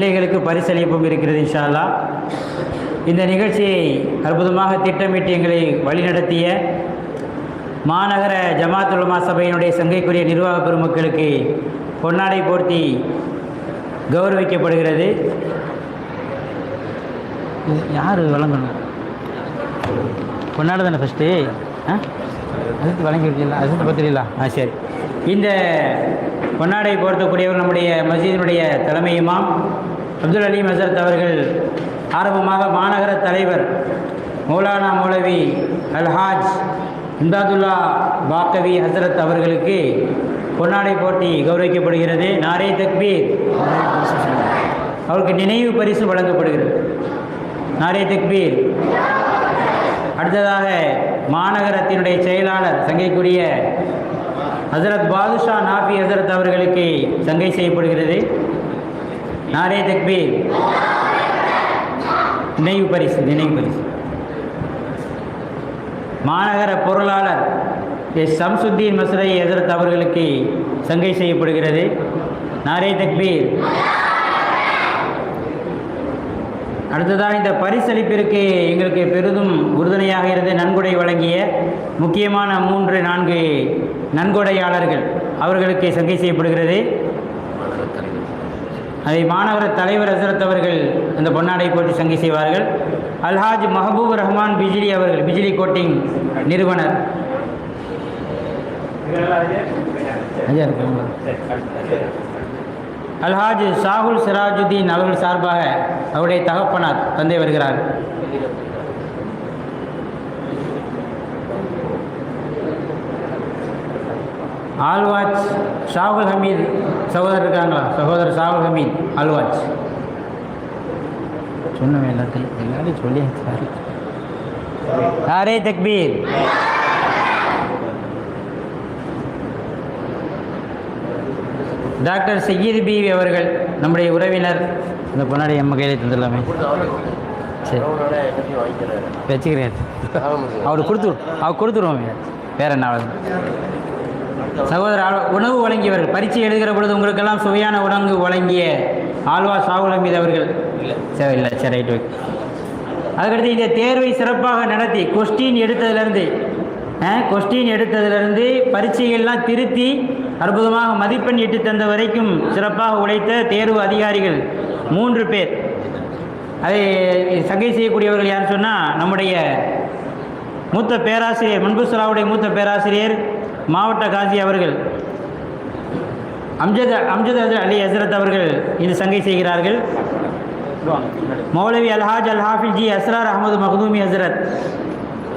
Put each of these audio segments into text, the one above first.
பிள்ளைகளுக்கு பரிசளிப்பும் இருக்கிறது இன்ஷா அல்லாஹ். இந்த நிகழ்ச்சியை அற்புதமாக திட்டமிட்டு எங்களை வழிநடத்திய மாநகர ஜமாத் உலமா சபையினுடைய சங்கைக்குரிய நிர்வாக பெருமக்களுக்கு பொன்னாடை போர்த்தி கௌரவிக்கப்படுகிறது. யார் வழங்கணும்? பொன்னாடை தானே ஃபஸ்ட்டு அதுக்கு வழங்கிருக்கீங்களா? அதுக்கு பத்திரிகளா? சரி. இந்த பொன்னாடை போர்த்தக்கூடியவர் நம்முடைய மஸ்ஜிதினுடைய தலைமை இமாம் அப்துல் அலீம் ஹசரத் அவர்கள். ஆரம்பமாக மாநகர தலைவர் மௌலானா மௌலவி அல்ஹாஜ் இம்தாதுல்லா பாக்கவி ஹசரத் அவர்களுக்கு பொன்னாடை போர்த்தி கௌரவிக்கப்படுகிறது. நாரே தக்பீர். அவருக்கு நினைவு பரிசு வழங்கப்படுகிறது. நாரே தக்பீர். அடுத்ததாக மாநகரத்தினுடைய செயலாளர் சங்கைக்குரிய ஹசரத் பாதுஷா நாஃபி ஹசரத் அவர்களுக்கு சங்கை செய்யப்படுகிறது. நாரே தக்பீர். நினைவு பரிசு. மாநகர பொருளாளர் எஸ் சம்சுத்தீன் மஸ்ரை ஹசரத் அவர்களுக்கு சங்கை செய்யப்படுகிறது. நாரே தக்பீர். அடுத்ததாக இந்த பரிசளிப்பிற்கு எங்களுக்கு பெரிதும் உறுதுணையாக இருந்து நன்கொடை வழங்கிய முக்கியமான 3-4 நன்கொடையாளர்கள் அவர்களுக்கு சங்கை செய்யப்படுகிறது. அதை மாநகர தலைவர் ஹசரத் அவர்கள் அந்த பொன்னாடை போட்டு சங்கை செய்வார்கள். அல்ஹாஜ் மஹபூப் ரஹ்மான் பிஜிலி அவர்கள், பிஜிலி கோட்டிங் நிறுவனர். அல்ஹாஜ் ஷாகுல் சிராஜுதீன் அவர்கள் சார்பாக அவருடைய தகப்பனார் தந்தை வருகிறார். ஆல்வாஜ் ஷாகுல் ஹமீத் சகோதரர் இருக்காங்களா? சகோதரர் ஷாகுல் ஹமீத் ஆல்வாஜ். சொன்னவே எல்லாத்தையும் சொல்லி சாரி. நாரே தக்பீர். டாக்டர் சையீத் பிவி அவர்கள் நம்முடைய உறவினர். இந்த பொன்னாடி எம்ம கையிலே தந்துடலாமே. சரி வச்சுக்கிறேன். அவர் கொடுத்துருவோம். வேற என்ன சகோதரர் உணவு வழங்கியவர்கள் பரீட்சை எழுதுகிற பொழுது உங்களுக்கெல்லாம் சுவையான உணவு வழங்கிய ஆல்வா ஷாகுல் ஹமீத் அவர்கள். இல்லை சரி ரைட் ஓகே. அதுக்கடுத்து இந்த தேர்வை சிறப்பாக நடத்தி கொஸ்டின் எடுத்ததிலிருந்து பரீட்சைகள்லாம் திருத்தி அற்புதமாக மதிப்பெண் இட்டு தந்த வரைக்கும் சிறப்பாக உழைத்த தேர்வு அதிகாரிகள் 3 பேர். அதை சங்கை செய்யக்கூடியவர்கள் யார் சொன்னால் நம்முடைய மூத்த பேராசிரியர் மன்புசலாவுடைய மூத்த பேராசிரியர் மாவட்ட காசி அவர்கள் அம்ஜத் அலி ஹசரத் அவர்கள் இது சங்கை செய்கிறார்கள். மௌலவி அல்ஹாஜ் அல்ஹாஃபில் ஜி அஸ்ரார் அஹமது மஹதூமி ஹசரத்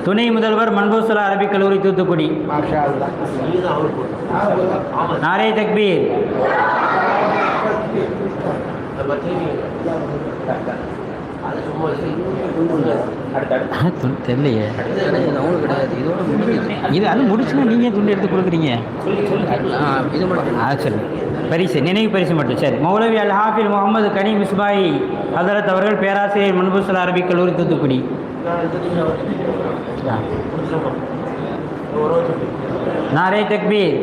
துணை முதல்வர் மன்புசலா அரபிக் கல்லூரி தூத்துக்குடி. நாரே தக்பீர். தெரியலையே இது அது முடிச்சுன்னா நீங்கள் துண்டு எடுத்து கொடுக்குறீங்க. சரி பரிசு நினைவு பரிசு மட்டும். சரி. மௌலவி அல் ஹாஃபில் முகமது கனி மிஸ்பாயி ஹதரத் அவர்கள் பேராசிரியர் மன்புசலா அரபிக் கல்லூரி தூத்துக்குடி. நாரே தக்பீர்.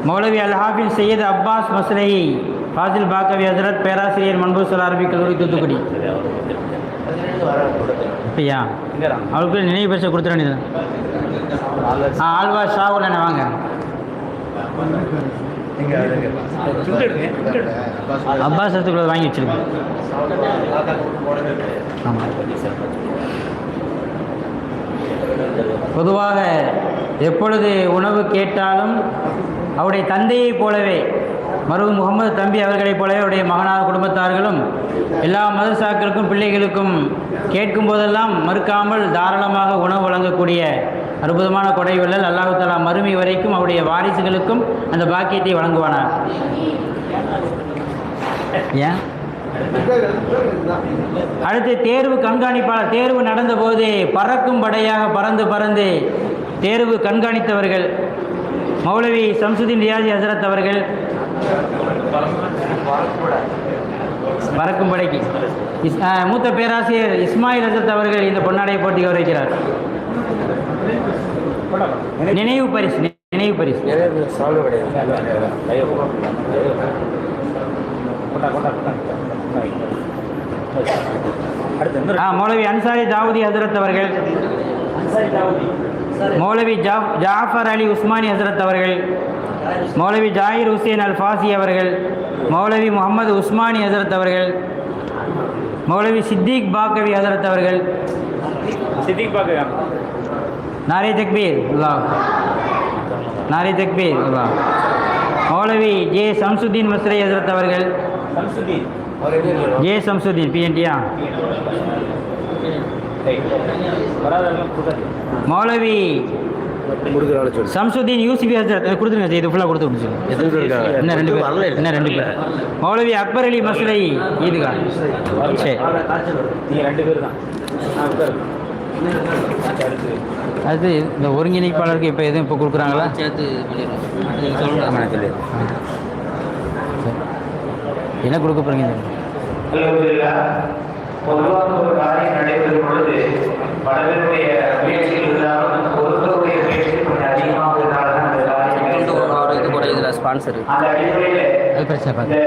மௌலவி அல் ஹாஃபில் சையத் அப்பாஸ் மஸ்லை ஃபாசில் பாக்கவி ஹசரத் பேராசிரியர் மன்புசலா அரபிக் கல்லூரி தூத்துக்குடி. அப்படியா? அவருக்கு நினைவு பரிசை கொடுத்துட வேண்டியது. ஆல்வா ஷாகுல் என்ன வாங்க. அப்பாஸ் இடத்துக்குள்ள வாங்கி வச்சிருக்கேன். பொதுவாக எப்பொழுது உணவு கேட்டாலும் அவருடைய தந்தையைப் போலவே மருவு முகமது தம்பி அவர்களைப் போலவே அவருடைய மகனார் குடும்பத்தார்களும் எல்லா மதரசாக்களுக்கும் பிள்ளைகளுக்கும் கேட்கும் போதெல்லாம் மறுக்காமல் தாராளமாக உணவு வழங்கக்கூடிய அற்புதமான கொடை வள்ளல் அல்லாஹ் தஆலா மறுமை வரைக்கும் அவருடைய வாரிசுகளுக்கும் அந்த பாக்கியத்தை வழங்குவானார். ஏன் அடுத்து தேர்வு கண்காணிப்பாளர். தேர்வு நடந்தபோது பறக்கும் படையாக பறந்து தேர்வு கண்காணித்தவர்கள் மௌலவி சம்சுதீன் ரியாஜி ஹசரத் அவர்கள். பறக்கும் படைக்கு மூத்த பேராசிரியர் இஸ்மாயில் ஹசரத் அவர்கள் இந்த பொன்னாடையை போட்டி கௌரவிக்கிறார். நினைவு பரிசு நினைவு பரிசு மௌலவி அன்சாரி தாவூதி ஹசரத் அவர்கள், மௌலவி ஜாஃபர் அலி உஸ்மானி ஹசரத் அவர்கள், மௌலவி ஜாகிர் ஹுசேன் அல் ஃபாசி அவர்கள், மௌலவி முகமது உஸ்மானி ஹசரத் அவர்கள், மௌலவி சித்திக் பாக்கவி ஹசரத் அவர்கள். நாரே தக்பீர் அல்லாஹ், நாரே தக்பீர் அல்லாஹ். மௌலவி ஜே சம்சுதீன் மஸ்ரி ஹசரத் அவர்கள், ஜே சம்சுதீன் பிஎன்டியா. மௌலவி சம்சுதீன் யூசிபி ஹசரத் கொடுத்துருங்க, இது ஃபுல்லாக கொடுத்து விட்டுருங்க. இன்னும் 2 பேர், இன்னும் 2 பேர். மௌலவி அக்பர் அலி மஸ்லை ஈதுகா. சரி, அது இந்த ஒருங்கிணைப்பாளருக்கு இப்போ எதுவும் இப்போ கொடுக்குறாங்களா? சேர்த்து என்ன கொடுக்க போகிறீங்க? பொதுவாக ஒரு காரியம் நடைபெறும் பொழுது பலருடைய முயற்சிகள் இருந்தாலும் ஒருவருடைய முயற்சி கொஞ்சம் அதிகமாக இருந்தால்தான் அந்த காரியம் இதில் ஸ்பான்சர். அந்த அடிப்படையில் இந்த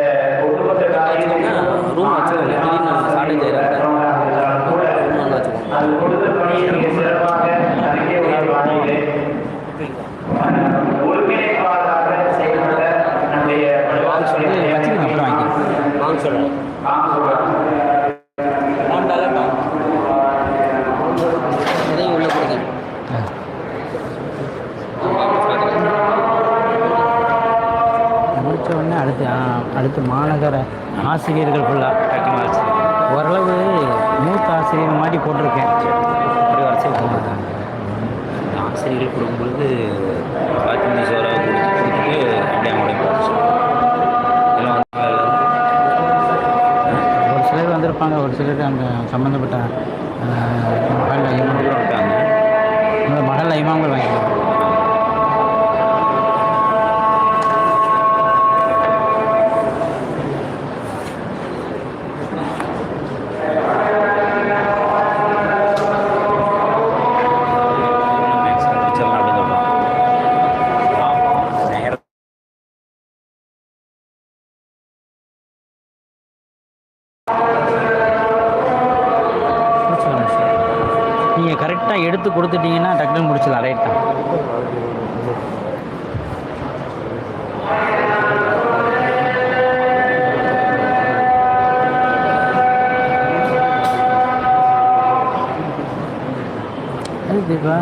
ஒட்டுமொத்த காரியம் ரூம் வச்சு ஷார்டேஜ் கூட அது கொடுத்த பணியை மிக சிறப்பாக அறிக்கையுடைய பாணியிலே ஒருங்கிணைப்பாளராக செயல்பட்ட நம்முடைய முடித்த உடனே அடுத்து மாநகர ஆசிரியர்கள் ஃபுல்லாக ஓரளவு மூத்த ஆசிரியர் மாதிரி போட்டிருக்கேன். ஒரு வருஷம் போட்டிருக்காங்க. ஆசிரியர்கள் கொடுக்கும்பொழுது பாத்திமதி சோறாக கொடுத்துட்டு அப்படியே அவங்களுடைய போச்சு. ஒரு சிலர் வந்திருப்பாங்க, ஒரு சிலர் அங்கே சம்மந்தப்பட்ட மகள் இருக்காங்க. மகள் இமாம்கள் வாங்கிக்கலாம். நீங்கள் கரெக்டாக எடுத்து கொடுத்துட்டீங்கன்னா டக்குன்னு முடிச்சிடலாம். ரைட் தான். தீபா,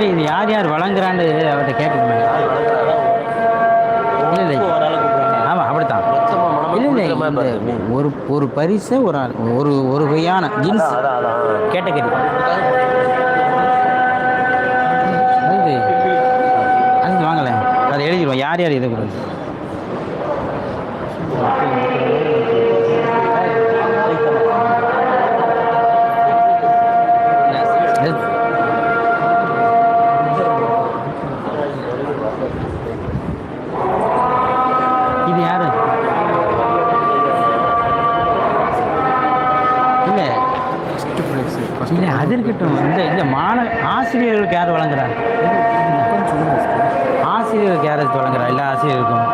இது யார் யார் வழங்குறான்னு அவர்கிட்ட கேட்கணுமே. இல்லை ஆமாம், அப்படித்தான். இல்லை இல்லை, ஒரு பரிசை ஒரு வகையான ஜீன்ஸ் கேட்டகரி அது வாங்கலை. அதை எழுதிடுவோம் யார் யார் இதை கொடுங்க. இது யாரு? இல்லை இல்லை, அது இருக்கட்டும். இந்த ஆசிரியர்களுக்கு யார் வழங்குறாங்க? ஆசிரியர்களுக்கு யார் வழங்குறா? எல்லா ஆசிரியருக்கும்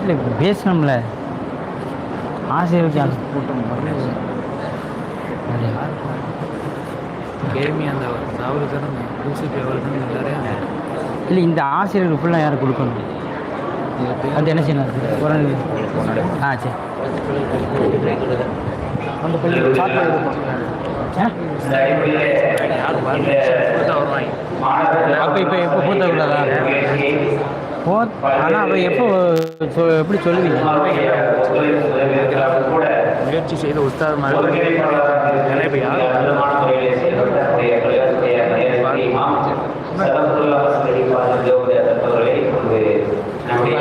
இல்லை பேசணும்ல. ஆசிரியருக்கு யார் இல்லை, இந்த ஆசிரியருக்கு ஃபுல்லாக யார் கொடுக்கணும்? அது என்ன செய்யணும்? சரி. அப்போ எப்போ பூத்தக்கூடாதா? ஆனால் அப்போ எப்படி சொல்லுவீங்க? முயற்சி செய்த உஸ்தாத் மாதிரி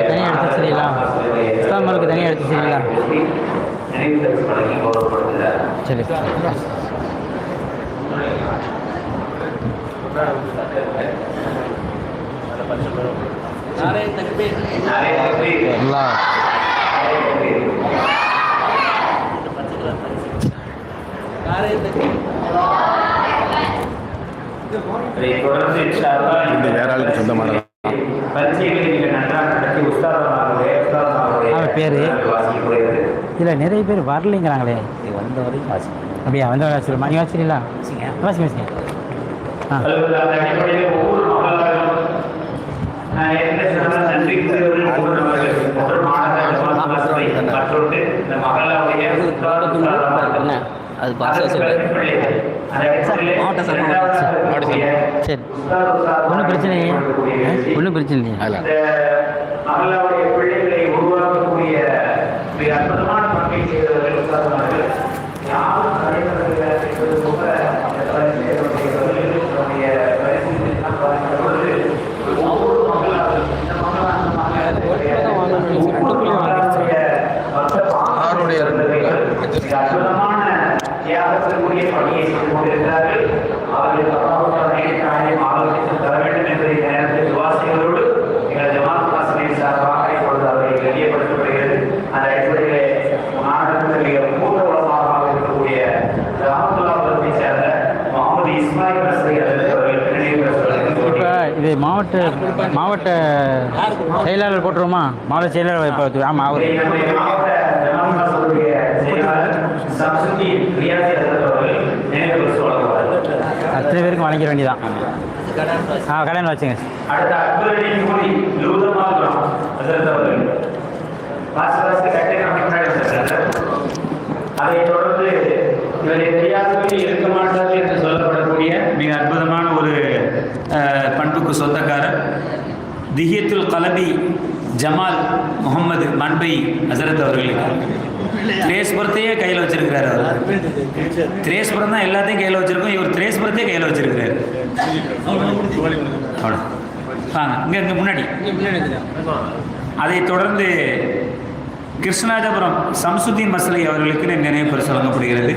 தனியாக எடுத்து சரிங்களா? உஸ்தாத்மாருக்கு தனியாக எடுத்து சரிங்களா? சரி. அல்லாஹ் அதை தொடர்ந்து இன்ஷா அல்லாஹ் இது வேற ஆளுக்கு சொந்தமானது. பரீட்சைகளை நீங்கள் நன்றாக நடத்தி உஸ்தாதமாகவே அவன் பேரு? வாசிக்கப்படுகிறது. இதில் நிறைய பேர் வரலைங்கிறாங்களே. இது வந்த வரைக்கும் வாசிக்கணும். அப்படியா? வந்த வாசிடுமா? நீ வாசிக்கிறீங்களா? வாசிங்க. ஆ அந்த அடிப்படையில் ஒவ்வொரு மகளாலும் மற்றொன்று இந்த மகளாவுடைய அது பாச சரி, ஒன்றும் பிரச்சனை இல்லையா? ஒன்றும் பிரச்சனை இல்லையா? அதில் மகளாவுடைய பிள்ளைகளை உருவாக்கக்கூடிய மிக அற்புதமான பங்கை செய்தவர்கள் உதாரணமாக யாரும் தலைவர்கள் என்பது போக அந்த தலைவர்களுடைய பரிசீலனை பார்க்கிற பொழுது ஒவ்வொரு மகளாலும் இந்த ஆறுடைய அற்புதமான தியாகத்திற்குரிய பணியை செய்து கொண்டிருக்கிறார்கள். அவர்களுக்கு ஆலோசித்து தர வேண்டும் என்பதை நேரத்தில் விவாசிகளோடு எங்கள் ஜமாத் வாசலின் சார்பாக இப்பொழுது அவரை கண்ணியப்படுத்தப்படுகிறது. அந்த அடிப்படையிலே மாநிலத்தில் மூத்த உலகமாக இருக்கக்கூடிய ராமதுல்லாபுரத்தை சேர்ந்த முகமது இஸ்மாயில் மஸ்ரி அவர்களுக்கு நினைவு இப்போ இது மாவட்ட செயலாளர் போட்டுருமா? மாவட்ட செயலாளர் இப்போ ஆமாம் அவர் அத்தனை பேருக்கும் வழங்கிட வேண்டியதான். கல்யாணம் வச்சுங்க. அடுத்த அக்பரடி கூலி லூதமாகலாம் ஹஜ்ரத் அவர்கள் வாசவாசி கட்டை அதை தொடர்ந்து இவரை தெரியாதவர்கள் இருக்க மாட்டார்கள் என்று சொல்லப்படக்கூடிய மிக அற்புதமான ஒரு பண்புக்கு சொந்தக்காரர் திஹியத்துல் கலபி ஜமால் முகமது மன்பை ஹசரத் அவர்களுக்கு திரேஸ்புரத்தையே கையில் வச்சிருக்கிறார். அவர் திரேஸ்புரம் தான் எல்லாத்தையும் கையில் வச்சிருக்கோம். இவர் திரேஸ்புரத்தையே கையில் வச்சிருக்கிறார். அவ்வளோ வாங்க இங்கே முன்னாடி. அதை தொடர்ந்து கிருஷ்ணராஜபுரம் சம்சுதீன் மஸ்லை அவர்களுக்கு நினைவு பரிசு வழங்கப்படுகிறது.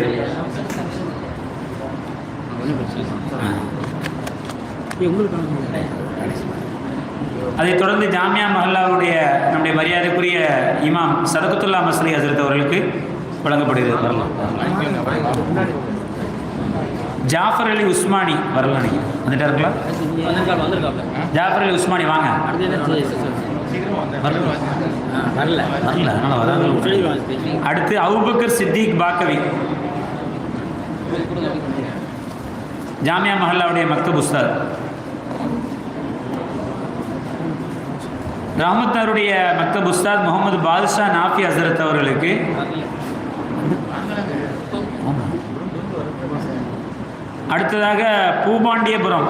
அதைத் தொடர்ந்து ஜாமியா மஹல்லாவுடைய நம்முடைய மரியாதைக்குரிய இமாம் சதகத்துல்லா மஸ்லி ஹசரத் அவர்களுக்கு வழங்கப்படுகிறது. ஜாஃபர் அலி உஸ்மானி வரலாம். நீங்கள் வந்துட்டா இருக்கலாம். ஜாஃபர் அலி உஸ்மானி வாங்க. வரல அதனால் வராங்க. அடுத்து அபூபக்கர் சித்திக் பாக்கவி ஜாமியா மஹல்லாவுடைய மக்தப் உஸ்தாத். ரஹமத்தாருடைய மக்தப் உஸ்தாத் முகமது பாதுஷா நாஃபி ஹசரத் அவர்களுக்கு அடுத்ததாக பூபாண்டியபுரம்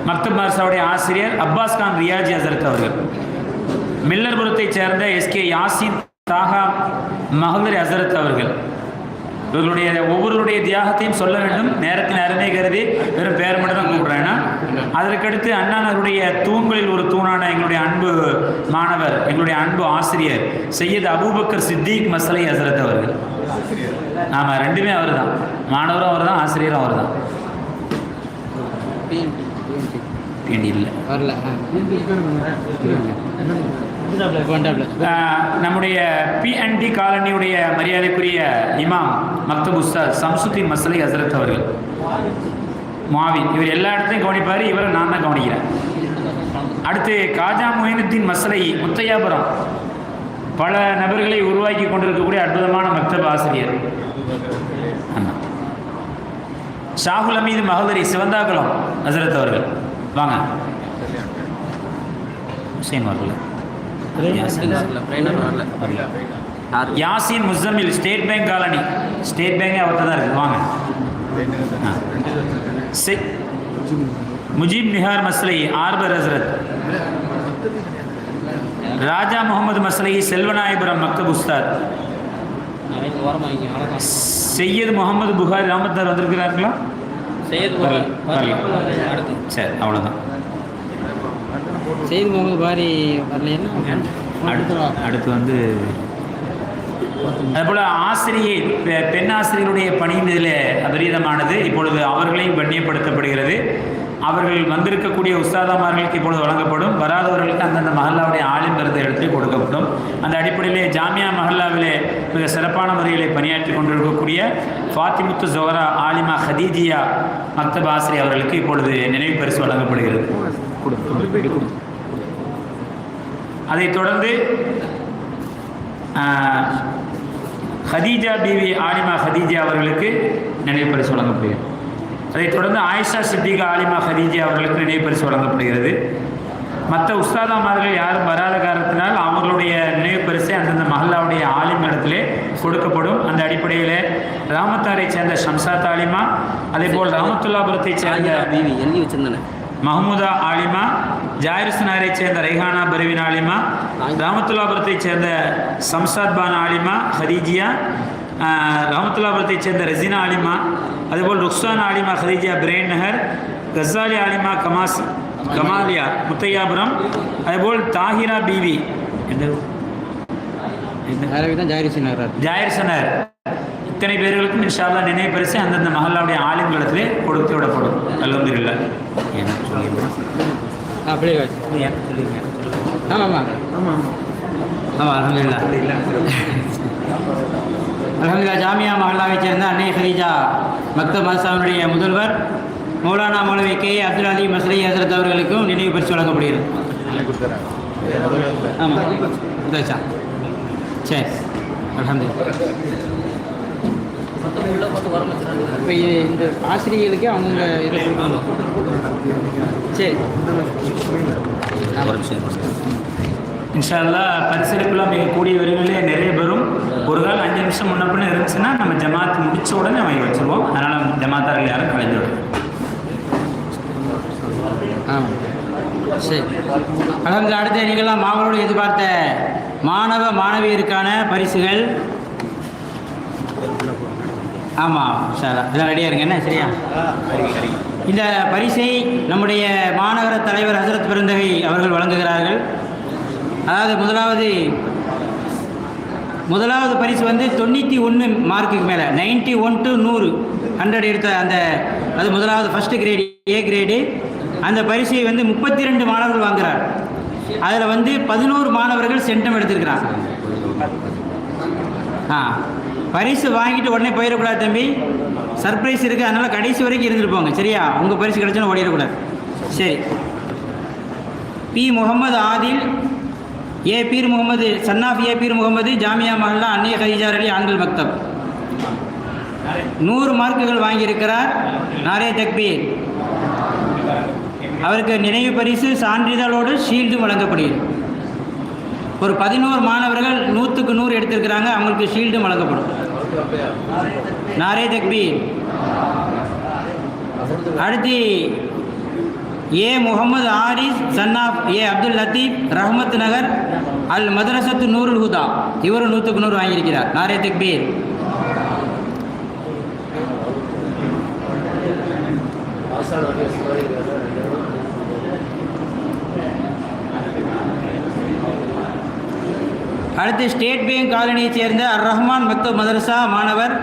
மக்தப் மர்சாவுடைய ஆசிரியர் அப்பாஸ் கான் ரியாஜி ஹசரத் அவர்கள். மில்லர்புரத்தைச் சேர்ந்த எஸ்கே யாசின் தாகா மஹல்லரி ஹசரத் அவர்கள். இவர்களுடைய ஒவ்வொருவருடைய தியாகத்தையும் சொல்ல வேண்டும். நேரத்தின் அருமை கருதி வெறும் பேர் மட்டும் தான் கூப்பிட்றேன். அதற்கடுத்து அண்ணாநருடைய தூண்களில் ஒரு தூணான எங்களுடைய அன்பு மாணவர், எங்களுடைய அன்பு ஆசிரியர் சையத் அபூபக்கர் சித்திக் மஸ்லை ஹசரத் அவர்கள். ஆமாம், ரெண்டுமே அவர் தான். மாணவரும் அவர் தான், ஆசிரியரும் அவர் தான். இல்லை நம்முடைய PND காலனியுடைய மரியாதைக்குரிய இமாம் மக்தப் உஸ்தாத் சம்சுதீன் மஸ்லை ஹசரத் அவர்கள் மாவி. இவர் எல்லா இடத்தையும் கவனிப்பார். இவரை நான் தான் கவனிக்கிறேன். அடுத்து காஜா மொயினுத்தீன் மஸ்லை முத்தையாபுரம் பல நபர்களை உருவாக்கி கொண்டிருக்கக்கூடிய அற்புதமான மக்தப் ஆசிரியர். ஆமாம். ஷாகுல் அமீது மஹல்லரி சிவந்தாகுளம் ஹசரத் அவர்கள் வாங்க. ஹுசைன் வரல. Yasin Muzammil State bank colony. State பேங்கே அவர்கிட்ட தான் இருக்குது. வாங்க. முஜீப் நிஹார் மஸ்லை ஆர்பர் ஹசரத். ராஜா முகமது மஸ்லை செல்வநாயபுரம் மக்தப் உஸ்தாத். சையது முகமது புகாரி ராமத்தார் வந்திருக்கிறார்களா? சரி, அவ்வளோதான். செய்து முகமது புகாரி வரலையா? அடுத்து வந்து அதுபோல் ஆசிரியை பெண் ஆசிரியருடைய பணியும் இதில் அபரீதமானது. இப்பொழுது அவர்களையும் கண்ணியப்படுத்தப்படுகிறது. அவர்கள் வந்திருக்கக்கூடிய உஸ்தாதாமார்களுக்கு இப்பொழுது வழங்கப்படும். வராதவர்களுக்கு அந்தந்த மஹல்லாவுடைய ஆலிம் விருது எடுத்து கொடுக்கப்படும். அந்த அடிப்படையிலே ஜாமியா மஹல்லாவிலே மிக சிறப்பான முறையிலே பணியாற்றி கொண்டிருக்கக்கூடிய ஃபாத்திமுத்து ஜோஹரா ஆலிமா ஹதீஜியா மக்தப் ஆசிரியர் அவர்களுக்கு இப்பொழுது நினைவு பரிசு வழங்கப்படுகிறது. அதைத் தொடர்ந்து ஹதீஜா பிவி ஆலிமா ஹதீஜா அவர்களுக்கு நினைவு பரிசு வழங்கப்படுகிறது. அதைத் தொடர்ந்து ஆயிஷா சித்திகா ஆலிமா ஹதீஜா அவர்களுக்கு நினைவு பரிசு வழங்கப்படுகிறது. மற்ற உஸ்தாதாமார்கள் யாரும் வராத காரணத்தினால் அவர்களுடைய நினைவு பரிசை அந்தந்த மஹல்லாவுடைய ஆலிம் இடத்திலே கொடுக்கப்படும். அந்த அடிப்படையில் ராமத்தாரை சேர்ந்த ஷம்சாத் ஆலிமா, அதேபோல் ராமத்துல்லாபுரத்தை சேர்ந்த எழுதி வச்சிருந்தேன் மஹமூதா ஆலிமா, ஜாயிர்ஸ்னாரை சேர்ந்த ரெஹானா பர்வீன் ஆலிமா, ராமத்துல்லாபுரத்தை சேர்ந்த சம்சாத் பான் ஆலிமா ஹதீஜியா, ராமத்துல்லாபுரத்தை சேர்ந்த ரெசினா ஆலிமா, அதேபோல் ருக்ஸான் ஆலிமா ஹதீஜியா பிரெயின் நகர், கசாலி ஆலிமா கமாலியா முத்தையாபுரம், அதேபோல் தாஹிரா பிவி ஜாயிர்சனர், இத்தனை பேர்களுக்கும் இன்ஷா அல்லாஹ் நினைவு பரிசு அந்தந்த மஹல்லாவுடைய ஆலிம்களிடத்திலே கொடுத்து விடப்படும். அல்ஹம்துலில்லாஹ். அப்படியே சொல்லுங்க. ஆமாம் அல்ஹம்துலில்லாஹ். அல்ஹம்துலில்லாஹ். ஜாமியா மஹல்லாவைச் சேர்ந்த அன்னை ஹதீஜா மக்தப் மதரசாவினுடைய முதல்வர் மௌலானா மௌலவி கே அப்துல் அலி மஸ்ரி ஹசரத் அவர்களுக்கும் நினைவு பரிசு வழங்கப்படுகிறது. ஆமாம் இதாச்சா சரி அல்ஹம்துலில்லாஹ். இப்போ இந்த ஆசிரியர்களுக்கு அவங்க இதை சரி இன்ஷா அல்லாஹ் பரிசீலிப்புலாம் மிக கூடிய விரைவிலே நிறைய பெறும். ஒரு கால் 5 நிமிஷம் முன்னப்பின்னு இருந்துச்சுன்னா நம்ம ஜமாத் முடித்த உடனே வாங்கி வச்சுருவோம். அதனால் ஜமாத்தார்கள் யாரும் கலைஞ்சு விடும். சரி அல்ஹம்துலில்லாஹ். அடுத்த நீங்களாம் மாணவரோடு எதிர்பார்த்த மாணவ மாணவியருக்கான பரிசுகள். ஆமாம் இன்ஷா அல்லாஹ் எல்லாம் ரெடியாக இருங்க. என்ன சரியா? இந்த பரிசை நம்முடைய மாநகர தலைவர் ஹசரத் பெருந்தகை அவர்கள் வழங்குகிறார்கள். அதாவது முதலாவது பரிசு வந்து 91 மார்க்குக்கு மேலே 91 to 100 எடுத்த அந்த அது முதலாவது ஃபஸ்ட்டு கிரேடு ஏ கிரேடு. அந்த பரிசை வந்து 32 மாணவர்கள் வாங்குகிறார். அதில் வந்து 11 மாணவர்கள் சென்டம் எடுத்திருக்கிறாங்க. பரிசு வாங்கிட்டு உடனே போயிடக்கூடாது தம்பி, சர்ப்ரைஸ் இருக்குது. அதனால் கடைசி வரைக்கும் இருந்துட்டு போங்க சரியா? உங்கள் பரிசு கிடைச்சோன்னு ஓடிடக்கூடாது. சரி. பி முகமது ஆதில், ஏ பீர் முகமது, சன்னாஃப் ஏ பீர் முகமது, ஜாமியா மஹல்லா அன்னை ஹதீஜா அலி ஆண்கள் மக்தப் 100 மார்க்குகள் வாங்கியிருக்கிறார். நாரே தக்பீர். அவருக்கு நினைவு பரிசு சான்றிதழோடு ஷீல்டும் வழங்கப்படுகிறது. ஒரு 11 மாணவர்கள் 100க்கு 100 எடுத்திருக்கிறாங்க. அவங்களுக்கு ஷீல்டும் வழங்கப்படும். நாரே தக்பீர். அடுத்து ஏ முகமது ஆரிஸ், சன்னாப் ஏ அப்துல் லத்தீப், ரஹமத் நகர் அல் மதரசத்து நூருல் ஹுதா, இவரும் 100க்கு 100 வாங்கியிருக்கிறார். நாரே தக்பீர். அடுத்து ஸ்டேட் பேங்க் காலனியைச் சேர்ந்த அர் ரஹ்மான் மக்தப் மதரசா மாணவர்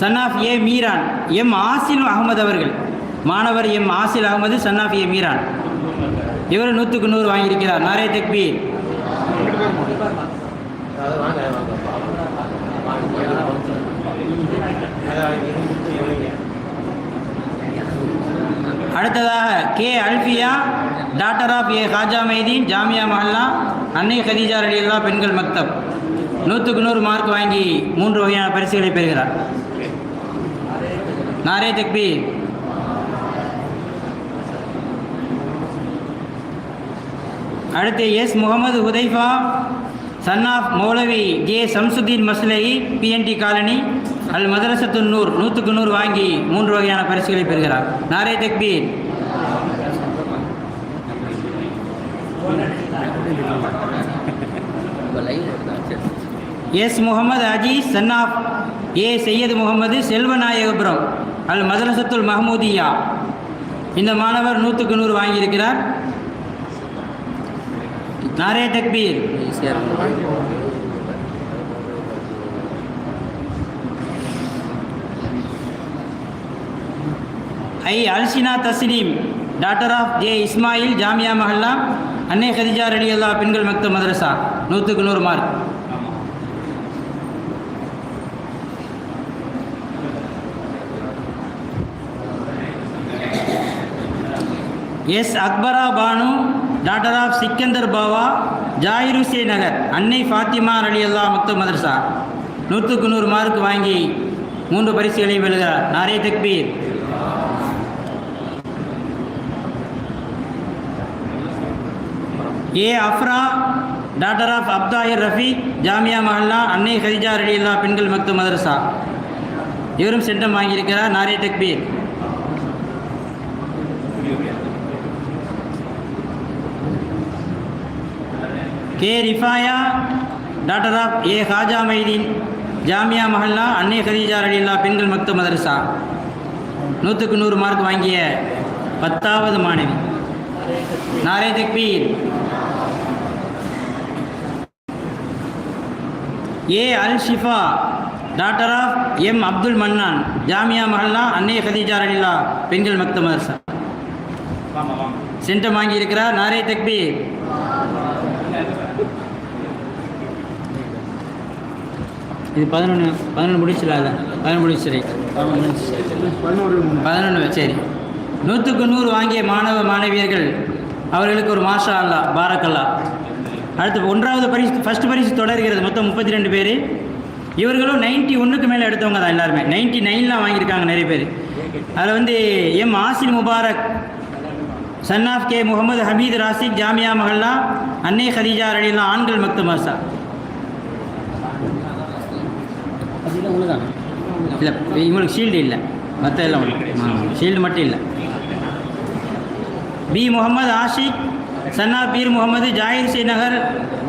சன்னாஃப் ஏ மீரான், எம் ஆசில் அகமது அவர்கள். மாணவர் எம் ஆசில் அகமது, சன்னாஃப் ஏ மீரான், இவர் 100க்கு 100 வாங்கியிருக்கிறார். நாரே தக்பீர். அடுத்ததாக கே அல்ஃபியா, டாக்டர் ஆஃப் ஏ ஹாஜா மைதீன், ஜாமியா மஹல்லா அன்னை ஹதீஜா ரலியல்லாஹ் பெண்கள் மக்தப் 100க்கு 100 மார்க் வாங்கி 3 வகையான பரிசுகளை பெறுகிறார். நாரே தக்பீர். அடுத்து எஸ் முகமது ஹுதைஃபா, சன்னாஃப் மௌலவி J Samsudeen Maslahi, PNT colony அல் மதரசத்து நூர் 100க்கு 100 வாங்கி 3 வகையான பரிசுகளை பெறுகிறார். நாரே தக்பீர். S Mohammed Azeez, son of A Syed Mohammed, Selvanayagapuram அல் மதரசத்துல் மஹமூதியா, இந்த மாணவர் 100க்கு 100 வாங்கியிருக்கிறார். நாரே தக்பீர். I Alsina Tasleem daughter of J Ismail ஜாமியா மஹல்லா அன்னை கதிஜா ரலியல்லாஹு பெண்கள் மக்தப் மதரசா 100க்கு 100 mark. S Akbara Banu daughter of Sikkandar Bava Zakir Hussain Nagar அன்னை ஃபாத்திமா ரலியல்லாஹு மக்தப் மதரசா 100க்கு 100 மார்க் வாங்கி 3 பரிசுகளையும் வெல்கிறார். நாரே தக்பீர். ஏ அஃப்ரா டாக்டர் ஆஃப் அப்தாஹிர் ரஃபீக் ஜாமியா மஹல்லா அன்னை கதிஜா ரலியல்லாஹு பெண்கள் மக்தப் மதரசா, இவரும் சென்டம் வாங்கியிருக்கிறார். நாரே தக்பீர். கே ரிஃபாயா டாக்டர் ஆஃப் ஏ ஹாஜா மைதீன் ஜாமியா மஹல்லா அன்னை கதிஜா ரலியல்லாஹு பெண்கள் மக்தப் மதரசா 100க்கு 100 மார்க் வாங்கிய 10வது மாணவி. நாரே தக்பீர். ஏ அல் Shifa daughter of M Abdul Mannan ஜாமியா மஹல்லா அன்னை கதிஜா ரலியல்லாஹு பெண்கள் மக்தப் மதரசா, சென்டம் வாங்கியிருக்கிறார். நாரே தக்பீர். இது 11 முடிச்சல, 11 முடிச்சு. 11 சரி. 100க்கு 100 வாங்கிய மாணவ மாணவியர்கள் அவர்களுக்கு ஒரு மாஷா அல்லா பாரக்கல்லா. அடுத்து 1வது பரிசு, ஃபஸ்ட் பரிசு தொடர்கிறது. மொத்தம் 32 பேர். இவர்களும் 91க்கு மேலே எடுத்தவங்க தான் எல்லாருமே. 99லாம் வாங்கியிருக்காங்க நிறைய பேர். அதில் M Asil Mubarak son of K Mohammed Hameed Rasik ஜாமியா மஹல்லா அன்னை கதிஜா ரலியல்லாஹு ஆண்கள் மக்தப் மதரசா. இல்லை, இவங்களுக்கு ஷீல்டு இல்லை, மற்ற எல்லாம் ஷீல்டு மட்டும் இல்லை. பி முகமது ஆஷிக் சன்னா பீர் முகமது ஜாகிர் ஹுசேன் நகர்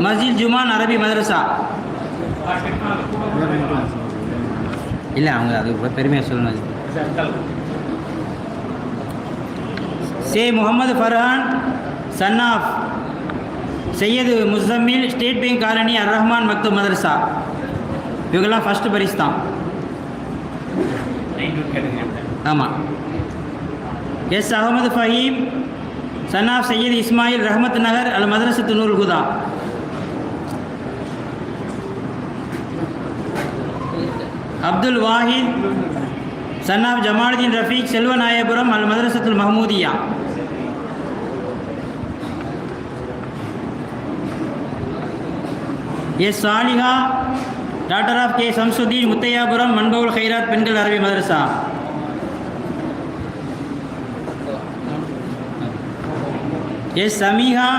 மஸ்ஜித் ஜுமான் அரபி மதரசா. இல்லை, அவங்க அது பெருமையாக சொல்லணும். சே Mohammed Farhan son of Syed Musammil state bank colony அர் ரஹ்மான் மக்தப் மதரசா. இவங்கெல்லாம் ஃபஸ்ட்டு பரிசு தான். ஆமாம். S Ahmed Faheem son of Syed Ismail Rahmath Nagar அல் மதரசத்து நூல் ஹுதா. அப்துல் வாஹித் சன் ஆஃப் ஜமாலுதீன் ரஃபீக் செல்வநாயபுரம் அல் மதரசத்துல் Mahmoodiya. S Saliha daughter of K Samsudeen Muthaiahpuram Manbaul Khairat பெண்கள் அரபி மதரசா. S Sameeha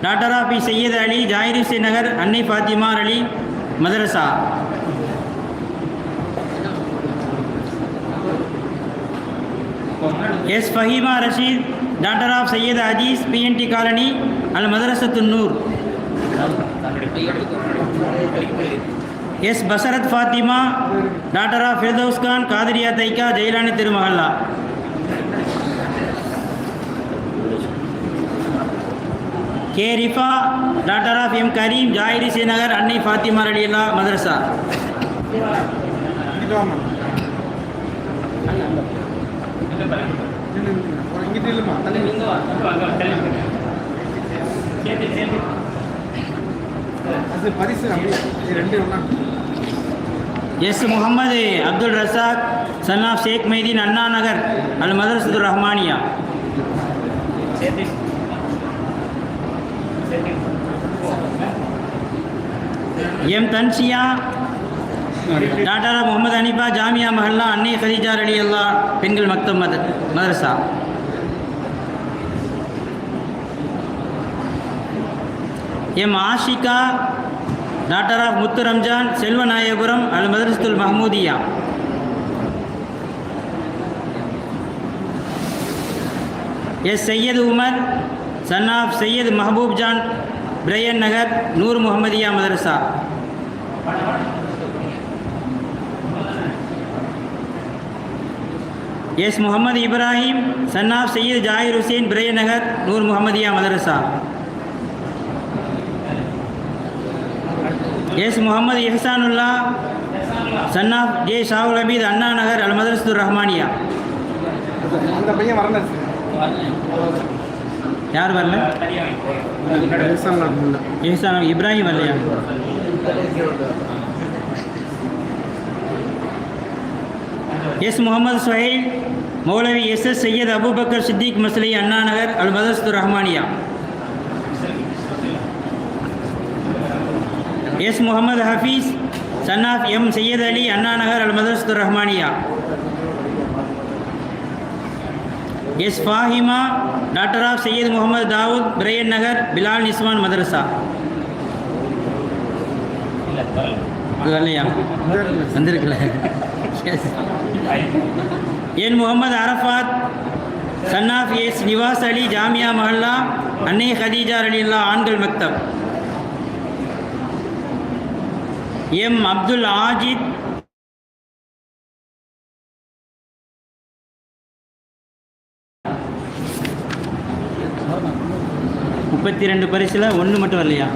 daughter of P Syed Ali Jakir Hussain Nagar அன்னை ஃபாத்திமா அலி மதரசா. S Faheema Rasheed daughter of Syed Aziz BNT colony அல் மதரசத்து Noor. S Basarath Fathima daughter of Firdous Khan Qadiriya Thaika Jeilani திருமஹல்லா. K Rifa daughter of M Kareem Jakir Hussain Nagar அன்னை ஃபாத்திமா ரலியல்லாஹு மதரசா. S Mohammed Abdul Razak son of Sheikh Maideen Anna Nagar அல் மதரசத்துர் ரஹ்மானியா. எம் தன்ஷியா டாக்டர் முகமது அனிபா ஜாமியா மஹல்லா அன்னை கதிஜா ரலியல்லாஹு பெண்கள் மக்தப் மதரசா. M Ashika daughter of Muthu Ramzan Selvanayapuram அல் மதரசத்துல் Mahmoodiya. S Syed Umar son of Syed Mahaboob Jan Bryant Nagar Noor Muhammadiya மதரசா. S Mohammed Ibrahim son of Syed Jakir Hussain Bryant Nagar Noor Muhammadiya மதரசா. S Mohammed Ihsanullah son of J Shahul Hameed Anna Nagar அல் மதரசத்துர் ரஹ்மானியா. அந்த பையன் வரல யார் வரல? இஹ்சான் இப்ராஹிம் வரலையா? எஸ் முகமது சுஹைல் மௌலவி எஸ் சையத் அபூபக்கர் சித்திக் மஸ்லி அண்ணா நகர் அல் மதரசத்து Rahmaniya. S Mohammed Hafeez son of M Syed Ali Anna Nagar அல் மதரசத்து Rahmaniya. S Fahima daughter of Syed Mohammed Dawood Bryant Nagar Bilal நிஸ்வான் மதரசா. வரலையா? வந்திருக்கல. N Mohammed Arafat son of S Nivas Ali ஜாமியா மஹல்லா அன்னை ஹதீஜா ரலியல்லா ஆண்கள் மக்தப். எம் அப்துல் ஆஜித் முப்பத்தி 2 பரிசில் 1 மட்டும் வரலையா?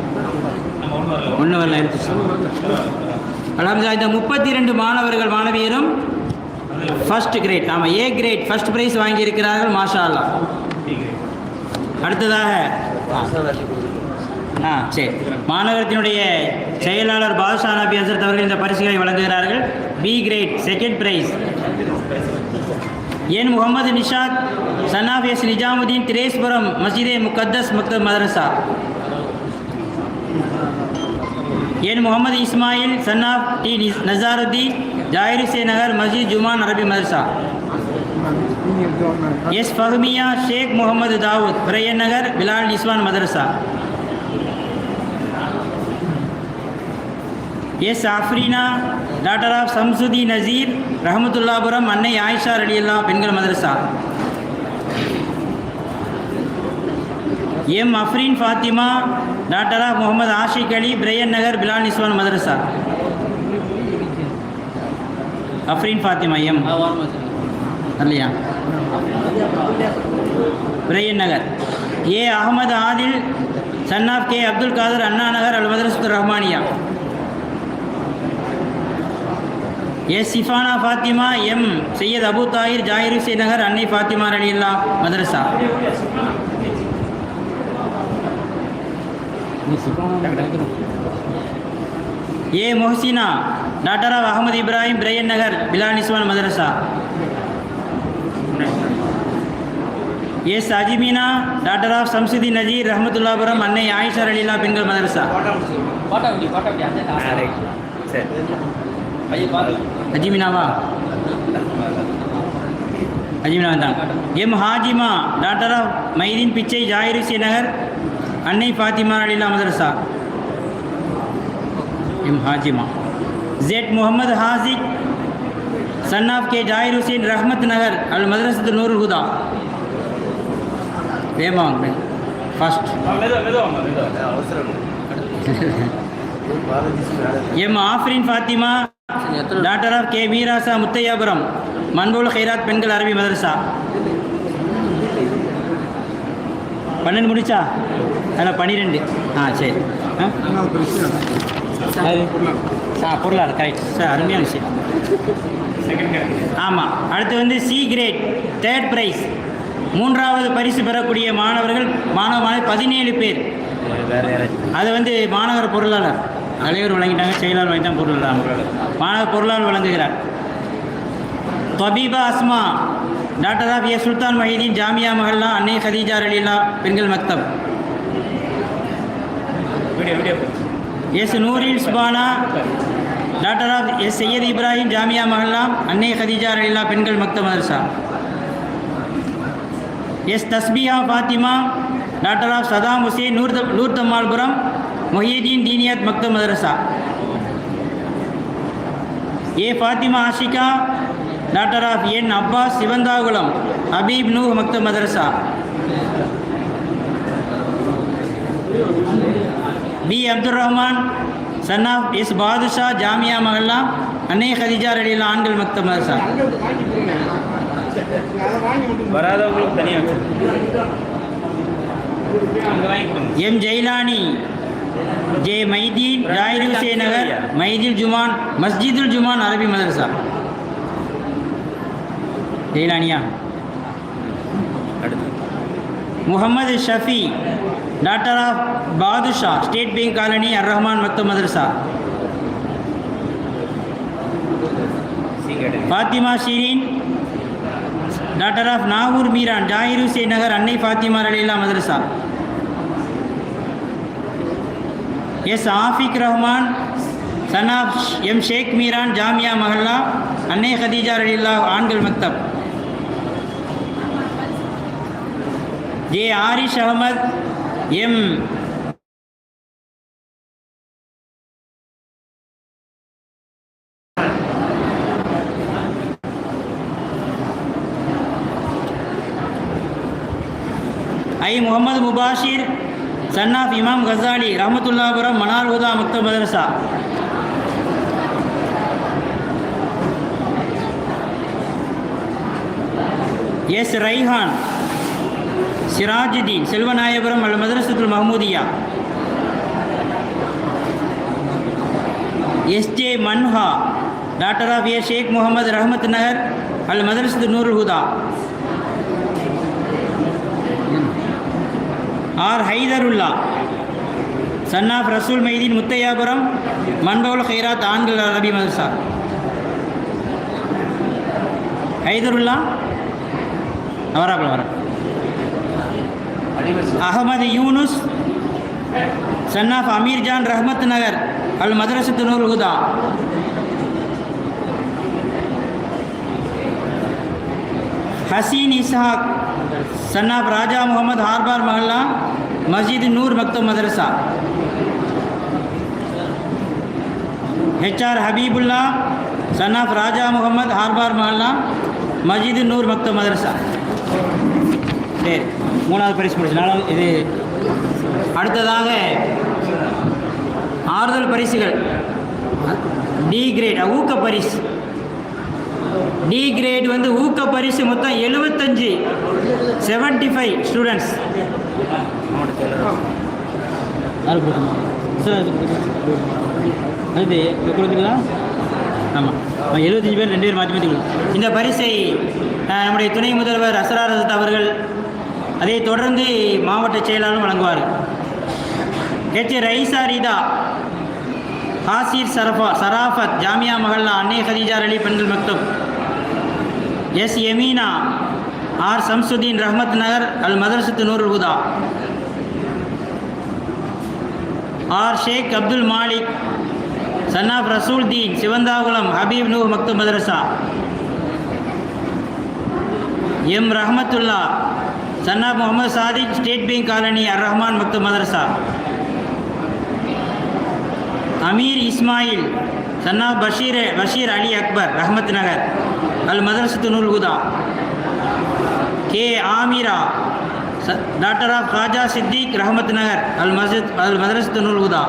1 வரல எடுத்துச்சு. அல்ஹம்துலில்லாஹ். இந்த 32 மாணவர்கள் மாணவியரும் ஃபர்ஸ்ட் கிரேட், ஆமாம் ஏ கிரேட் ஃபர்ஸ்ட் ப்ரைஸ் வாங்கியிருக்கிறார்கள். மாஷா அல்லாஹ். அடுத்ததாக சரி, மாநகரத்தினுடைய செயலாளர் பாதுஷா நபி ஹசரத் அவர்கள் இந்த பரிசுகளை வழங்குகிறார்கள். B grade second prize N Mohammed Nishad son of S Nizamudeen Therespuram மஸ்ஜிதே முகத்தஸ் மக்தப் மதரசா. N Mohammed Ismail son of T Nasarudeen ஜாயிரிசே நகர் மஸ்ஜித் ஜுமான் அரபி மதரசா. எஸ் ஃபஹ்மியா ஷேக் முகமது தாவூத் பிரையன் நகர் பிலால் நிஸ்வான் மதரசா. S Afreena daughter of Samsudi Naseer Rahmathullapuram அன்னை ஆயிஷா ரலியல்லா பெண்கள் மதரசா. M Afreen Fathima daughter of Mohammed Ashik Ali Bryant Nagar Bilal நிஸ்வான் மதரசா. அஃப்ரீன் ஃபாத்திமா எம் இல்லையா? Bryant Nagar. A Ahmed Adil son of K Abdul Khader Anna Nagar அல் மதரசத்து ரஹ்மானியா. எஸ் சிஃபானா ஃபாத்திமா எம் சையத் அபு தாயிர் ஜாயிரிசே நகர் அன்னை ஃபாத்திமா ரலியல்லா மதரசா. A Mohasina daughter of Ahamed Ibrahim Bryant Nagar Bilal நிஸ்வான் மதரசா. S Ajimeena daughter of Samsudi Najeer Rahmathullapuram அன்னை ஆயிஷா ரலியல்லா பெண்கள் மதரசா. அஜிமினாவா? அஜிமினா தான். M Hajima daughter of Maideen Pichai ஜாயிரிசி நகர் அன்னை ஃபாத்திமா ரலியல்லா மதரசா. M ஹாஜிமா. Jet Mohammed Hasik son of K Jayir Hussain Rahmath Nagar அல் மதரசத்து நூருல் ஹுதா. வேமாங்க first. M Afrin Fathima daughter of K Meerasa Muthaiahpuram Manbul Khairat பெண்கள் அரபி மதரசா. 12 முடிச்சா? அதில் 12. சரி. பொருளாதார கரெக்ட் சார், அருமையான விஷயம். ஆமாம். அடுத்து வந்து சி கிரேட் தேர்ட் ப்ரைஸ் 3வது பரிசு பெறக்கூடிய மாணவர்கள் 17 பேர். அது வந்து மாணவர் பொருளாளர் தலைவர் வழங்கிட்டாங்க, செயலாளர் வாங்கிட்டாங்க, பொருளாளர் மாணவர் பொருளாளர் வழங்குகிறார். Tabeeba Asma daughter of S Sultan Mahideen ஜாமியா மஹல்லா அன்னை ஹதீஜா ரலியல்லா பெண்கள் மக்தப். S Nooril Subana daughter of S Syed Ibrahim ஜாமியா மஹல்லா அன்னை ஹதீஜா ரலியல்லா பெண்கள் மக்தப் மதரசா. S Tasbiya Fathima daughter of Saddam Hussain Noor Thammalpuram Mohiyadeen தீனியாத் மக்தப் மதரசா. A Fathima Ashika daughter of N Abbas Sivanthakulam Habeeb Nooh மக்தப் மதரசா. P Abdul Rahman son of S Badusha ஜாமியா மஹல்லா அன்னை ஹதீஜா ரலியல்லா ஆண்கள் மக்தப் மதரசா. வராதவங்களுக்கு தனியாக எம் ஜெயிலானி ஜே மைதீன் ஜாயிர் ஹுசேன் நகர் மஸ்ஜிதுல் ஜுமான் அரபி மதரசா. ஜெயிலானியா? Mohammed Shafi daughter of Badusha state bank colony அர் ரஹ்மான் மக்தப் மதரசா. ஃபாத்திமா ஷீரின் டாக்டர் ஆஃப் நாகூர் மீரான் ஜாகிர் ஹுசேன் நகர் அன்னை ஃபாத்திமா ரலியல்லா மதரசா. S Afiq Rahman son of M Sheikh Meeran ஜாமியா மஹல்லா அன்னை ஹதீஜா ரலியல்லா ஆண்கள் மக்தப். J Arish Ahmed M I Mohammed Mubashir son of Imam Ghazali ரஹமத்துல்லாபுரம் மனார் Huda மக்தப் மதரசா. எஸ் ரைஹான் சிராஜுதீன் செல்வநாயபுரம் அல் மதரசத்துல் Mahmoodiya. S J Manha daughter of A Sheikh Mohammed Rahmath Nagar அல் மதரசத்து Noorul Huda. R Haidarulla son of Rasool Maideen Muthaiahpuram Manbaul Khairat ஆண்கள் அரபி மதரசா. ஹைதருல்லா வர அகமது யூனுஸ் சன் ஆஃப் அமீர் ஜான் ரஹமத் நகர் அல் மதரசத்து Noorul Huda. Haseen Ishaq son of Raja Mohammed harbour மஹல்லா மஸ்ஜித் நூர் மக்தப் மதரசா. HR Habibullah son of Raja Mohammed harbour மஹல்லா மஸ்ஜித் நூர் மக்தப் மதரசா. சரி, மூணாவது பரிசு முடிச்சு நாலாவது. இது அடுத்ததாக ஆறுதல் பரிசுகள். டி கிரேட் ஊக்க பரிசு. டி கிரேட் வந்து ஊக்க பரிசு மொத்தம் 75 ஸ்டூடெண்ட்ஸ். அது கொடுக்குறீங்களா? ஆமாம், 75 பேர் 2 பேர் மாற்றி மாற்றி. இந்த பரிசை நம்முடைய துணை முதல்வர் அசரார் ஹசரத் அவர்கள், அதை தொடர்ந்து மாவட்ட செயலாளரும் வழங்குவார். ஹெச் ரைசா ரிதா ஹாசிர் சராஃபத் ஜாமியா மஹல்லா அன்னை ஹதீஜா அலி பெண்கள் மக்தப். எஸ் யமீனா ஆர் சம்சுதீன் ரஹமத் நகர் அல் மதரசத்து Noorul Huda. R Sheikh Abdul Malik son of Rasool Deen Sivanthakulam Habeeb Noor மக்தப் மதரசா. M Rahmathulla son of Mohammed Sadiq state bank colony அர் ரஹ்மான் மக்தப் மதரசா. அமீர் இஸ்மாயில் சன் ஆஃப் பஷீர் அலி அக்பர் ரஹமத் நகர் அல் மதரசத்து Noorul Huda. K Amira daughter of Khaja Siddique Rahmath Nagar அல் மதரசத்து Noorul Huda.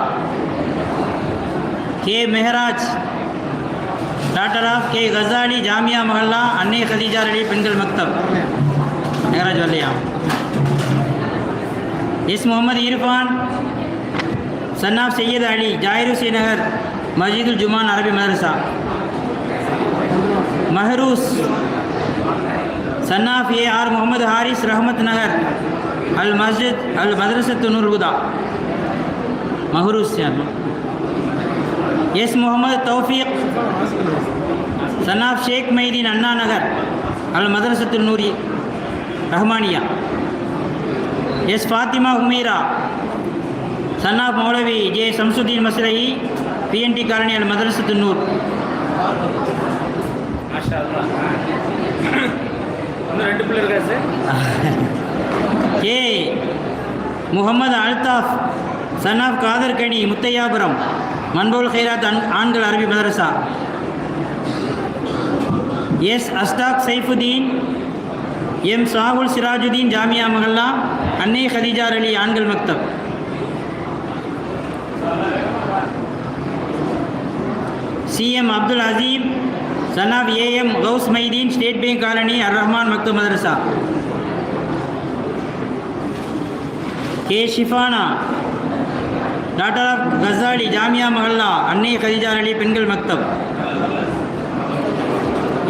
K Mehraj daughter of K Ghazali ஜாமியா மஹல்லா அன்னை ஹதீஜா அலி பெண்கள் மக்தப். மெஹராஜ் வல்லையா. S Mohammed Irfan son of Syed Ali Jakir Hussain Nagar மஸ்ஜிதுல் ஜுமான் அரபி மதரசா. Mahroos son of A R Mohammed Haris Rahmath Nagar அல் மஸ்ஜித் அல் மதரசத்து நூருல் ஹுதா. மஹரூஸ் யார்? S Mohammed Taufeeq son of Sheikh Maideen Anna Nagar அல் மதரசத்து Noori Rahmaniya. S Fathima Humeera son of மௌலவி J Samsudeen Masrahi PNT colony அல் மதரசத்து நூர். இன்னும் 2 பிள்ளை இருக்கா sir? K Mohammed Altaf son of Khader Gani Muthaiahpuram Manbaul Khairat ஆண்கள் அரபி மதரசா. எஸ் அஸ்தாக் சைஃபுதீன் எம் சாகுல் சிராஜுதீன் ஜாமியா மஹல்லா அன்னை ஹதீஜா அலி ஆண்கள் மக்தப். CM Abdul Azeem son of AM Ghouse Maideen state bank colony அர் ரஹ்மான் மக்தப் மதரசா. K Shifana daughter of Ghazali ஜாமியா மஹல்லா அன்னை ஹதீஜா அலி பெண்கள் மக்தப்.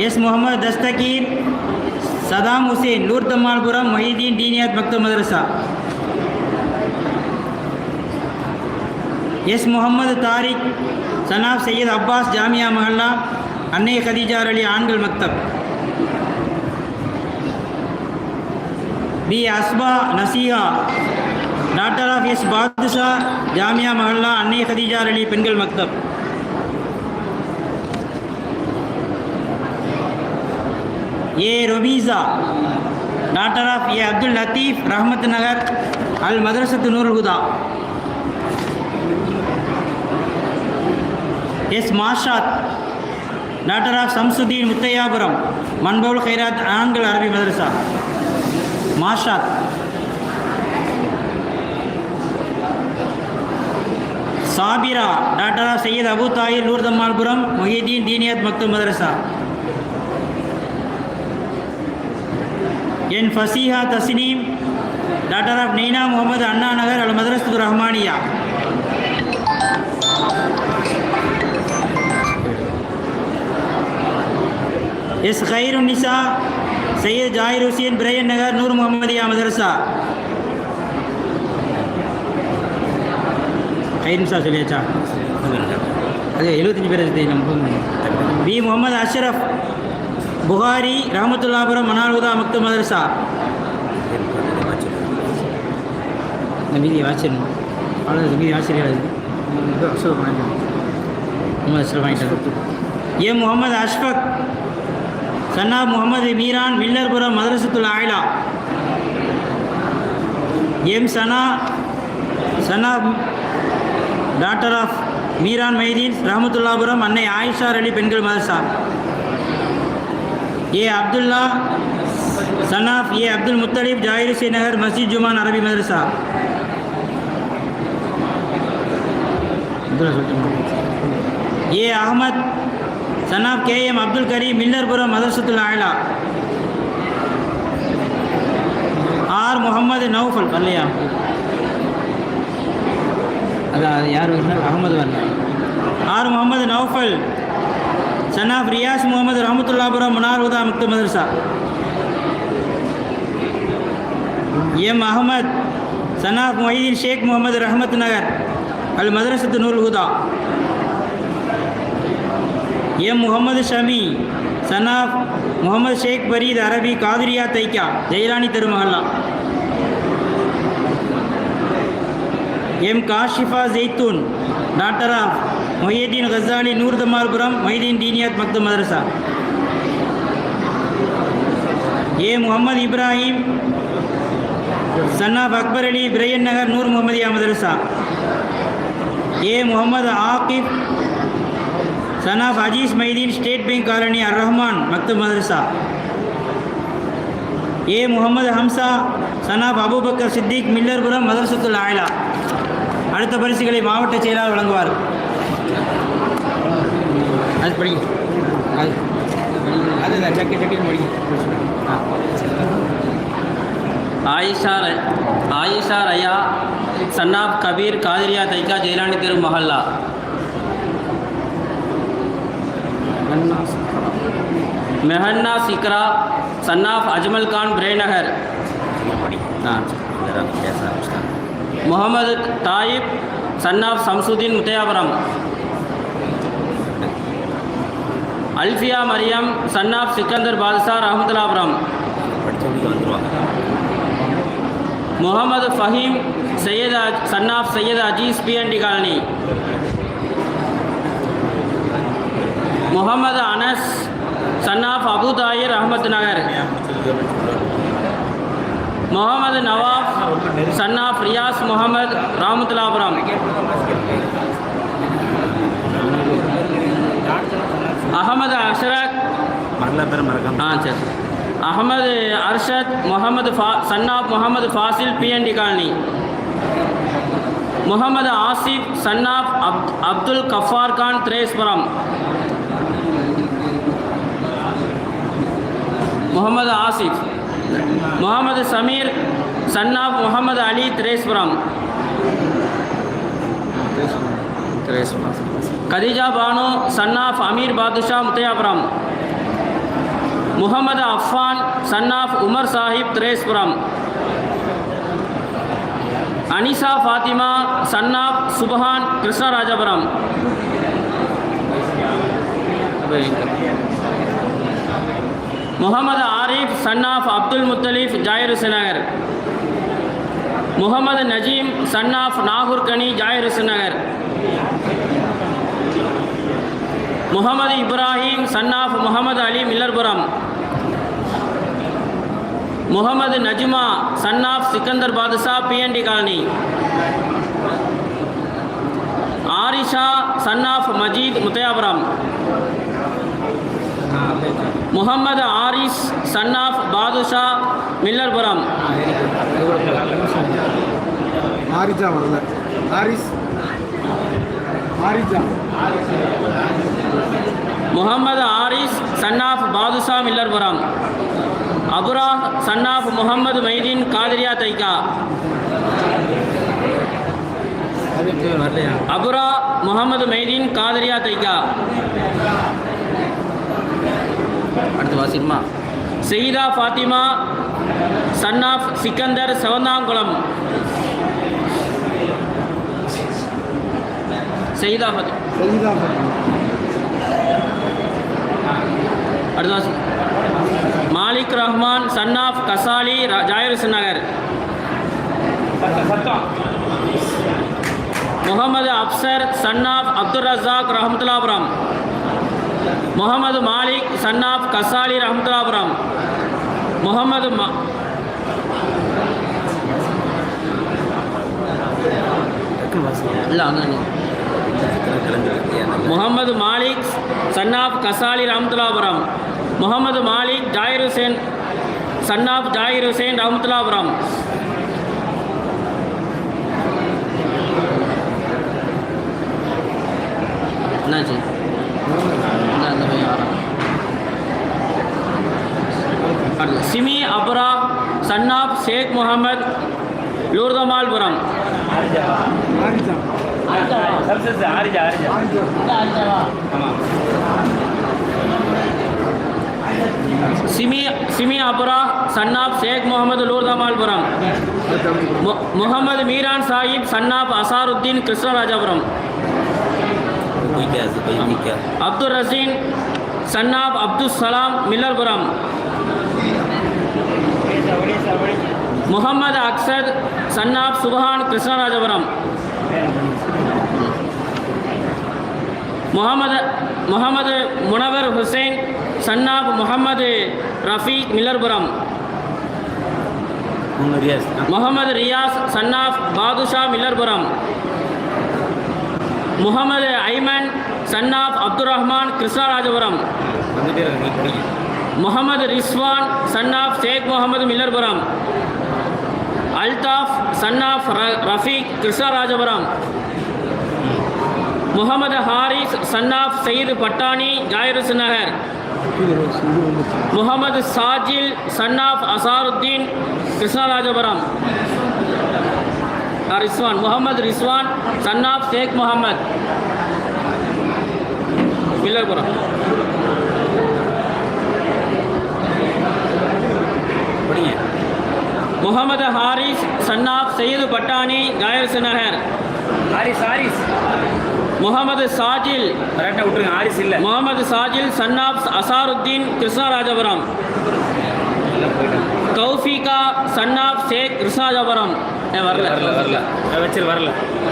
எஸ் முகமது தஸ்தகீர் சதாம் ஹுசேன் லூர்தமால்புரம் மொஹிதீன் தீனியாத் மக்தப் மதரசா. எஸ் முகமது தாரிக் சனாப் சையத் அப்பாஸ் ஜாமியா மஹல்லா அன்னை கதீஜார் அலி ஆண்கள் மக்தப். P Asba Naseeha daughter of S Badusha ஜாமியா மஹல்லா அன்னை கதீஜார் அலி பெண்கள் மக்தப். A Rofeesa daughter of A Abdul Latheef Rahmath Nagar அல் மதரசத்து Noorul Huda. S மாஷாத் daughter of Samsudeen Muthaiahpuram Manbaul Khairat ஆண்கள் அரபி மதரசா. மாஷாத். சாபிரா டாக்டர் ஆஃப் சையத் அபு தாயிர் லூர்தமால்புரம் மொஹிதீன் தீனியாத் மக்தப் மதரசா. N Faseeha Tasneem daughter of Naina Mohammed Anna Nagar அல் மதரசத்து ரஹ்மானியா. எஸ் கைருன்னிசா சையத் ஜாகிர் ஹுசேன் பிரையன் நகர் நூர் முகமதியா மதரசா. கைருன்னிசா சொல்லியாச்சா? அது 75 பேர். பி முகமது அஷ்ரஃப் புகாரி ரஹமத்துல்லாபுரம் மனால் உதா மக்தப் மதரசா. மீதி ஆச்சரியம் அவ்வளோ மீதி ஆச்சரியம் முகமது அஷ்ரஃப் வாங்கிட்டு. A Mohammed Ashfaq சன்னாப் Mohammed Meeran Millerpuram மதரசத்துல் Aila. M Sanab daughter of Meeran Maideen Rahmathullapuram அன்னை ஆயிஷார் அலி பெண்கள் மதரசா. A Abdulla son of A Abdul Muthalib Jakir Hussain Nagar மஸ்ஜித் ஜுமான் அரபி மதரசா. A Ahmed son of K M Abdul Kareem Millerpuram மதரசத்துல் Aila. R Mohammed Naufal வரலையா? அதான் யார் வரல? அகமது வரல. ஆர் முகமது நௌஃபல் சனாப் ரியாஸ் முகமது ரஹமத்துல்லாபுரம் மனார் உதா மக்தப் மதரசா. எம் அஹமத் சனாப் மொஹிதீன் ஷேக் முகமது ரஹமத் நகர் அல் மதரசத்து நூருல் ஹுதா. எம் முகமது ஷமி சனாப் முகமது ஷேக் பரீத் அரபி காதிரியா தைக்கா ஜெயிலானி தெருமஹல்லா. M Kashifa Zaitoon daughter of Mohideen Ghazali Noor Thamalpuram Mohideen தீனியாத் மக்தப் Madrasa. A Mohammed Ibrahim son of Akbar Ali Bryant Nagar Noor Muhammadiya Madrasa. A Mohammed Aqib son of Aziz Maideen state bank colony அர் ரஹ்மான் மக்தப் மதரசா. A Mohammed Hamza son of Abubakar Siddique Millerpuram மதரசத்துல் Ayila. அடுத்த பரிசுகளை மாவட்ட செயலாளர் வழங்குவார். அது படிங்க. அது சக்கி படிங்க. ஆயிஷா ரயா சன்னாப் கபீர் காதிரியா தைக்கா ஜெயிலானி தெரு மஹல்லா. Mehanna Sikra son of Ajmal Khan Prenagar. Mohammed Tayyib son of Samsudeen Muthaiyapuram. Alfiya Mariyam son of Sikandar Badusha Rahmathullapuram. Mohammed Faheem son of Syed Aziz BNT colony. Mohammed Anas son of Abu Tahir Ahmed Nagar. Mohammed Nawab son of Riyaz Mohammed Rahmathullapuram. Ahmed Ashraq சரி Ahmed Arshad Mohammed son of Mohammed Fazil BNT colony. Mohammed Asif son of Abdul Gaffar Khan Threspuram. Mohammed Asif. Mohammed Sameer son of Mohammed Ali Threspuram. Khadija Banu son of Ameer Badusha Muthiahpuram. Mohammed Affan son of Umar Sahib Threspuram. Anisa Fathima son of Subhan Krishnarajapuram. Mohammed Arif son of Abdul Muthalif Zahir Nagar. Mohammed Najeem son of Nagore Gani Zahir Nagar. Mohammed Ibrahim son of Mohammed Ali Millerpuram. Mohammed Najma son of Sikandar Badusha BNT colony. Arisha son of Majeed Muthiahpuram. Mohammed Aris son of Badusha Millerpuram. Arija வரல. Aries ஆரிஜா. Mohammed Aris son of Badusha Millerpuram. Abura son of Mohammed Maideen Qadiriya Thaika. Abura Mohammed Maideen Qadiriya Thaika. அடுத்து வாசிக்குமா? Syeda Fathima son of Sikandar Sevanthankulam. Syeda Fathima. அடுத்து வாசி. Malik Rahman son of Ghazali Zahir Nagar. Mohammed Afsar son of Abdul Razak Rahmathullapuram. Mohammed Malik son of Ghazali Rahmathullapuram. Mohammed Mohammed Malik son of Ghazali Rahmathullapuram. Mohammed Malik Zahir Hussain son of Zahir Hussain Rahmathullapuram. என்னாச்சு? Simi Abura son of Sheikh Mohammed Lourdammalpuram. Simi Abura son of Sheikh Mohammed Lourdammalpuram. Mohammed Meeran Sahib son of Azharuddin Krishnarajapuram. Abdul Raseen son of Abdul Salam Millerpuram. Mohammed Akshath son of Subhan Krishnarajapuram. Mohammed Munawar Hussain son of Mohammed Rafeeq Millerpuram. Mohammed Riyaz son of Badusha Millerpuram. Mohammed Aiman son of Abdul Rahman Krishnarajapuram. Mohammed Rizwan son of Sheikh Mohammed Millerpuram. Altaf son of Rafeeq Krishnarajapuram. Mohammed Haris son of Sayeed Pattani Zahir Nagar. Mohammed Sajil son of Azharuddin Krishnarajapuram. Rizwan Mohammed Rizwan son of Sheikh Mohammed Millerpuram. Mohammed Haris son of Sayeed Pattani Zahir Nagar. Haris Mohammed Sajil கரெக்டாக விட்டுருங்க. ஹாரிஸ் இல்லை. Mohammed Sajil son of Azharuddin Krishnarajapuram. Thoufeeqa son of Sheikh Krishnarajapuram. வரல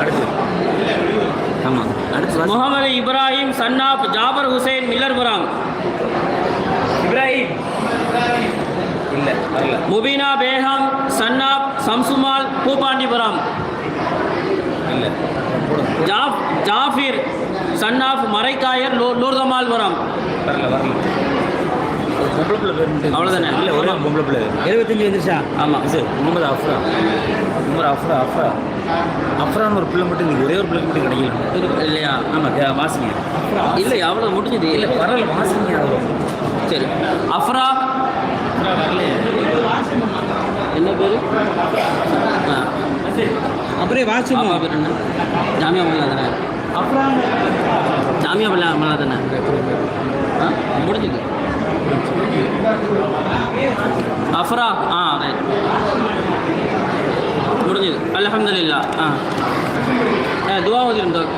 அடுத்து. ஆமாம் அடுத்து. Mohammed Ibrahim son of Jaffar Hussain Millerpuram. Ibrahim இல்லை வரல. Mubeena Begum son of Samsumal Boopandipuram. இல்லை. Zafir son of Marakkayar Lourdammalpuram. வரல. பொம்பளை பிள்ளை பேர் அவ்வளோதானே? இல்லை ஒரு பொம்பளை பிள்ளை 75 வந்துருச்சா? ஆமாம் சார். முகமது அஃப்ரான்னு ஒரு பிள்ளை மட்டும் இருக்குது. ஒரே ஒரு பிள்ளை மட்டும் கிடைக்கல இல்லையா? ஆமாம் வாசிங்க. இல்லை அவ்வளோ முடிஞ்சது. இல்லை பரவாயில்ல வாசிங்க. அவ்வளோ சரி. அஃப்ரா என்ன பேர்? அப்புறம் வாட்சுமா பேர் என்ன? ஜாமியா மல்லா தானே? ஜாமியா மல்லா தானே? முடிஞ்சது. அஃப்ரா ரைட் முடிஞ்சது. அல்ஹம்துலில்லாஹ். துவா ஓதிருந்தோம்.